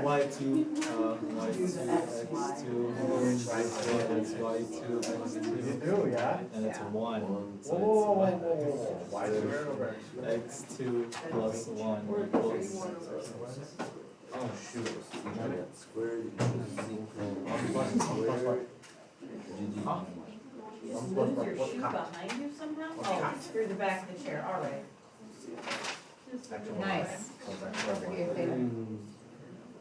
y2, x2, that's y2, x2, yeah? and it's 1. So Whoa. it's x2 plus 1 equals. Oh shoot. Squared equals Lose your shoe behind you somehow? Oh, through the back of the chair, all right. Nice. Perfect, your theta.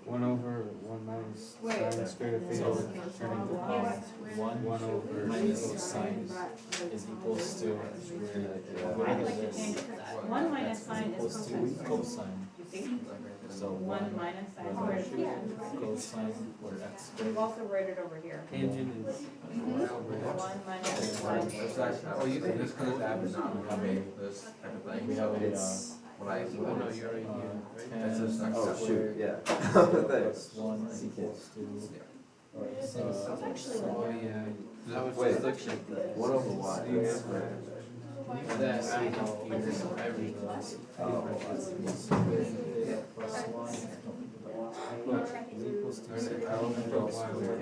1 over 1 minus sine squared of theta So, turning to 1 over minus sine is equals to I'd like to change it, 1 minus sine is equals to cosine. cosine. You see? So 1 minus sine squared. cosine or x We've squared. also wrote it over here. tangent is 1 minus sine. Oh, you think this kind of app is not becoming this type of thing? We have a, what I, oh no, you're already here, right? that's just like. Oh, shoot, yeah. Plus 1 is equals to. It's actually Oh like, yeah. Wait, 1 over y. That I confused everything. Plus 1 is equals to 6 Elemental squared.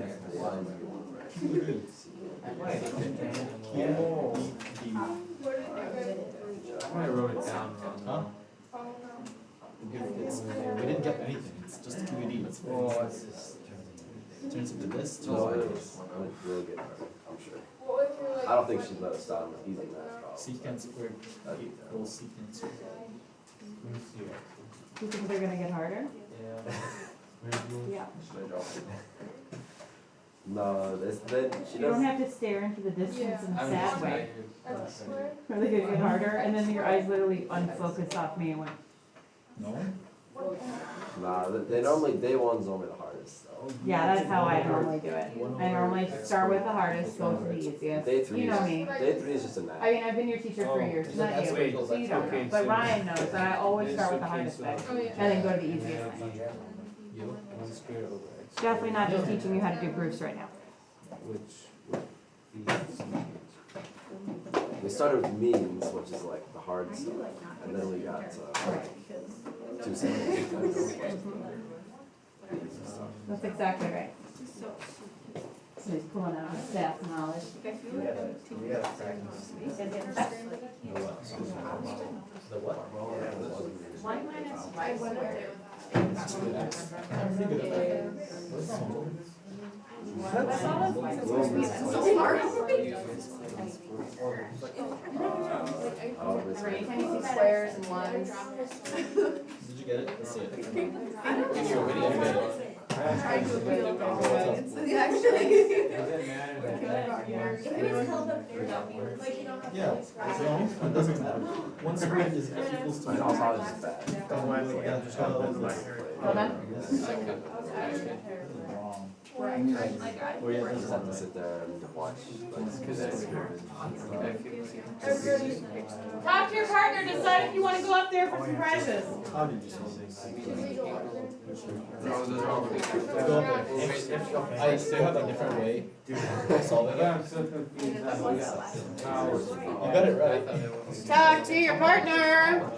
I wrote it down wrong. Huh? It's, we didn't get anything, it's just QED. Oh, it's just. Turns into this. No, it is. We'll get her, I'm sure. I don't think she'd let us stop with easy math problems. Secant squared equals secant squared. Let me see. You think they're gonna get harder? Yeah. Yeah. No, then she You don't doesn't. have to stare into the distance in a I'm sad just way. tired. Are they gonna get harder? And then your eyes literally unfocused off me and went, No? Nah, they normally, day one's normally the hardest, though. yeah, that's how I normally do it. I normally start with the hardest, go to the easiest. Day three You know me. Day 3 is just a nap. I mean, I've been your teacher for years, not you, Wait, so you don't know. okay, But so- Ryan knows that I always start with the hardest thing, and then go to the easiest thing. You? 1 squared over x. Definitely not just teaching you how to do proofs right now. Which would be. We started with means, which is like the hard stuff, and then we got 2 seconds. That's exactly right. So he's pulling out his staff knowledge. The what? 1 minus y squared. Three tiny squares and ones. Did you get it? Let's see it. I Your video, you get it. tried to appeal for good. Does it matter that? Yeah. So, it doesn't matter. 1 squared is equals to. I mean, also, I was just bad. Hold on. This is wrong. Or yeah, I this just is have to sit there and watch. Talk to your partner, decide if you wanna go up there for some prizes. How did you solve this? No, those are all. I go up there. I still have a different way of solving Yeah, it. I'm so confused. You got it right. Talk to your partner.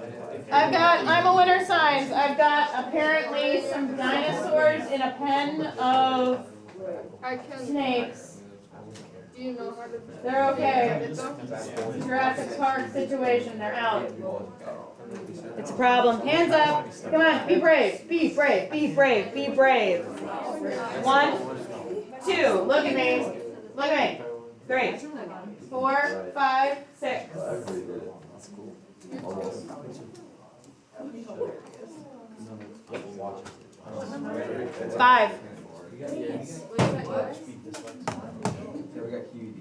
I'm a winner signs. I've got apparently some dinosaurs in a pen of I can. snakes. Do you know how to? They're okay. Jurassic Park situation, they're out. It's a problem. Hands up. Come on, be brave, be brave, be brave, be brave. 1, 2, look at me. Look at me. 3, 4, 5, 6. Everybody did it. That's cool. Almost. 5. Yeah, we got QED.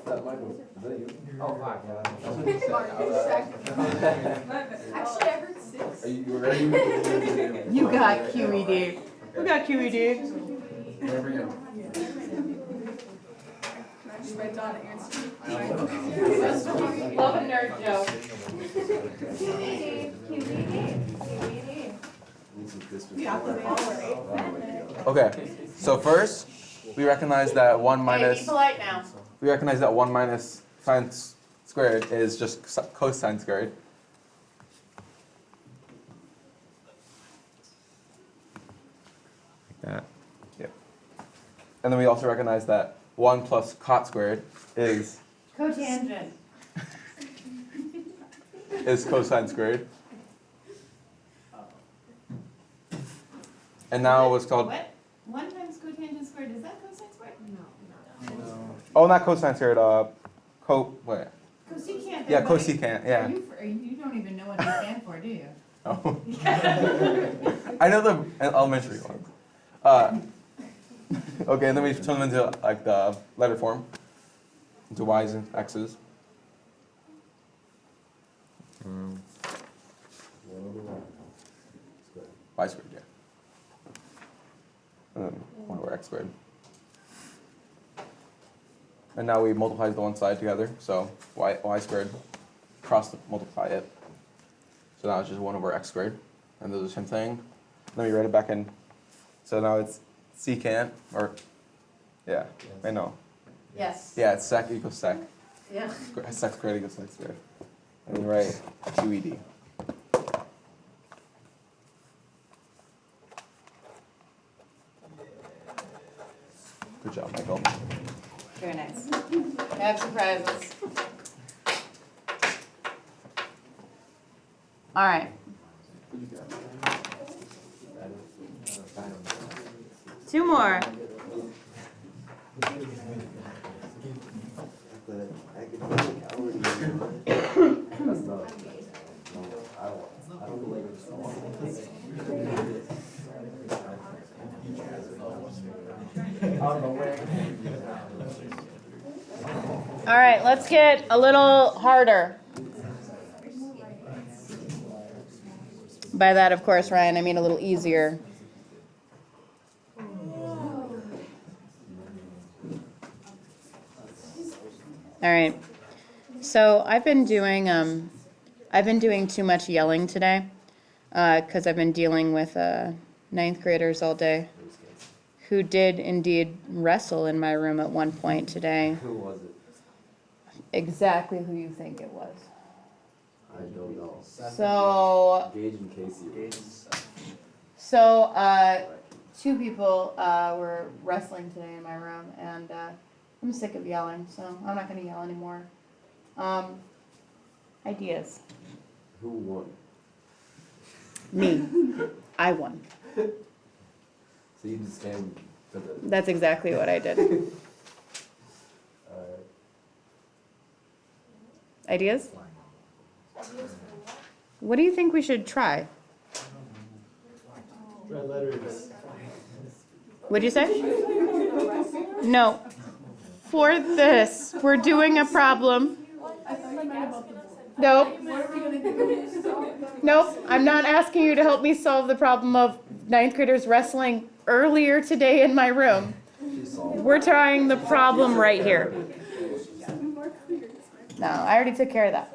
That might be, is that you? Oh, 5, yeah. Actually, I heard 6. Are you ready? You got QED. We got QED. Wherever you go. Just write down answer. Love a nerd joke. Need some distance. Okay, so first, we recognize that 1 Hey, be minus, polite now. we recognize that 1 minus sine squared is just cosine squared. and then we also recognize that 1 plus cot squared is Cotangent. cosine squared. And now what's called, What? 1 times cotangent squared, is that cosine squared? oh, not cosine squared, wait. Cosecant. Yeah, everybody. cosecant, yeah. You don't even know what they stand for, do you? Oh. I know the elementary ones. Okay, and then we turn them into like the letter form, into y's and x's. Y squared, yeah. And then 1 over x squared. And now we multiply the one side together, so y squared, multiply it. So now it's just 1 over x squared, and those are the same thing. Then we write it back in. So now it's secant, or, yeah, I know. Yes. Yeah, it's sec equals sec. Yeah. Sec squared equals sec squared. And we write 2ED. Good job, Michael. Very nice. I have surprises. All right. 2 more. All right, let's get a little harder. By that, of course, Ryan, I mean a little easier. All right. So I've been doing too much yelling today, because I've been dealing with 9th graders all day, who did indeed wrestle in my room at one point today. Who was it? Exactly who you think it was. I don't know. So, Gage and Casey. so 2 people were wrestling today in my room, and I'm sick of yelling, so I'm not going to yell anymore. Ideas. Who won? Me. I won. So you just came to the. That's exactly what I did. Ideas? What do you think we should try? Red letters. What'd you say? No. For this, we're doing a problem. Nope. Nope. I'm not asking you to help me solve the problem of 9th graders wrestling earlier today in my room. We're trying the problem right here. No, I already took care of that.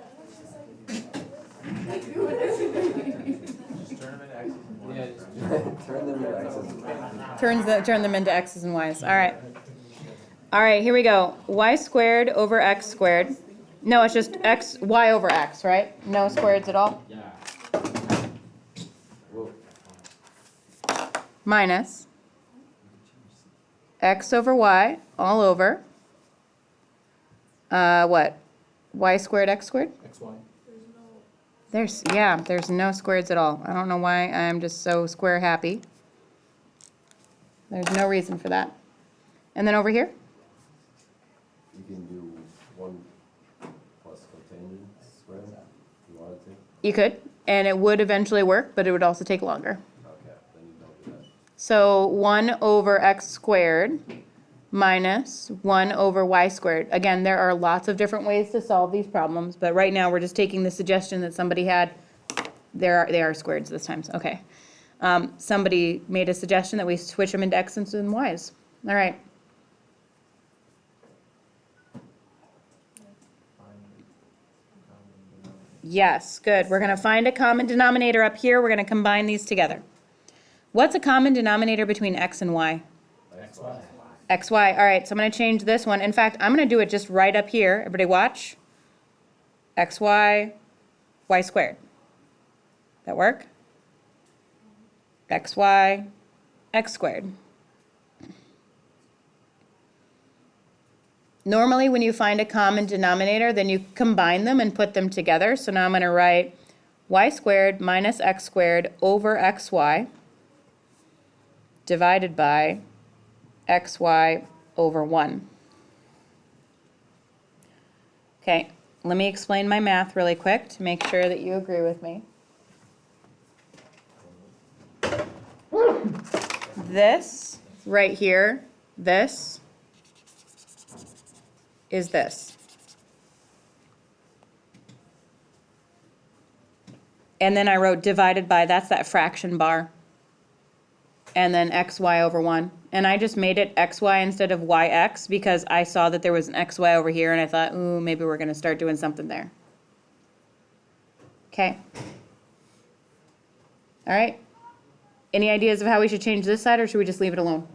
Turn them into X's. Turn them into x's and y's. All right. All right, here we go. Y squared over x squared. No, it's just y over x, right? No squareds at all? Yeah. Minus x over y all over. What? Y squared, x squared? XY. There's no squareds at all. I don't know why I'm just so square happy. There's no reason for that. And then over here? You can do 1 plus cotangent squared if you wanted to. You could, and it would eventually work, but it would also take longer. Okay, then you don't do that. So 1 over x squared minus 1 over y squared. Again, there are lots of different ways to solve these problems, but right now we're just taking the suggestion that somebody had. They are squareds this time, so okay. Somebody made a suggestion that we switch them into x's and y's. All right. Yes, good. We're going to find a common denominator up here. We're going to combine these together. What's a common denominator between x and y? XY. xy. All right, so I'm going to change this one. In fact, I'm going to do it just right up here. Everybody watch. xy, y squared. That work? xy, x squared. normally when you find a common denominator, then you combine them and put them together. So now I'm going to write y squared minus x squared over xy divided by xy over 1. Okay, let me explain my math really quick to make sure that you agree with me. This right here, this is this. And then I wrote divided by, that's that fraction bar. And then xy over 1. And I just made it xy instead of yx because I saw that there was an xy over here and I thought, ooh, maybe we're going to start doing something there. Okay. All right. Any ideas of how we should change this side, or should we just leave it alone?